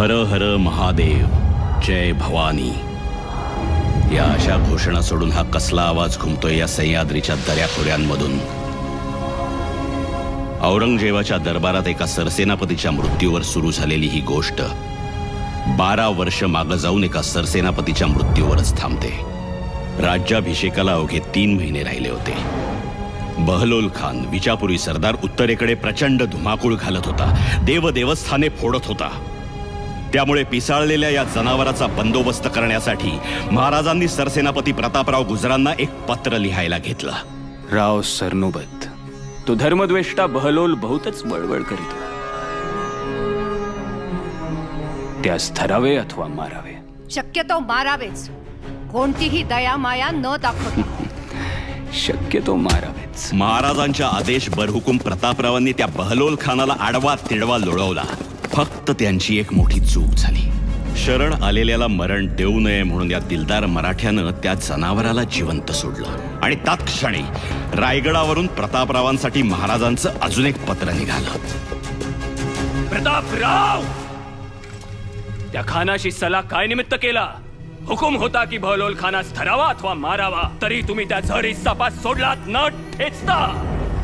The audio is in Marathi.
हर हर महादेव, जय भवानी या अशा घोषणा सोडून हा कसला आवाज घुमतोय या सह्याद्रीच्या दऱ्याखोऱ्यांमधून? औरंगजेबाच्या दरबारात एका सरसेनापतीच्या मृत्यूवर सुरू झालेली ही गोष्ट 12 वर्ष मागे जाऊन एका सरसेनापतीच्या मृत्यूवरच थांबते. राज्याभिषेकाला अवघे 3 महिने राहिले होते. बहलोल खान विजापुरी सरदार उत्तरेकडे प्रचंड धुमाकूळ घालत होता, देवस्थाने फोडत होता. त्यामुळे पिसाळलेल्या या जनावराचा बंदोबस्त करण्यासाठी महाराजांनी सरसेनापती प्रतापराव गुजरांना एक पत्र लिहायला घेतलं. राव सरनोबत, तो धर्मद्वेष्टा बहलोल बहुतच बळबळ करीत होता. त्यास धरावे अथवा मारावे. शक्यतो मारावेच, कोणतीही दया माया न दाखवता. शक्यतो मारावेच. महाराजांच्या आदेश बरहुकूम प्रतापरावांनी त्या बहलोल खानाला आडवा तिडवा लोळवला. फक्त त्यांची एक मोठी चूक झाली. शरण आलेल्याला मरण देऊ नये म्हणून या दिलदार मराठ्यानं त्या जनावराला जिवंत सोडलं आणि तत्क्षणी रायगडावरून प्रतापरावांसाठी महाराजांचं अजून एक पत्र निघालं. प्रतापराव, त्या खानाशी सल्ला काय निमित्त केला? हुकुम होता की बहलोल खानास धरावा अथवा मारावा, तरी तुम्ही त्या झरी सापास सोडलात न ठेचता.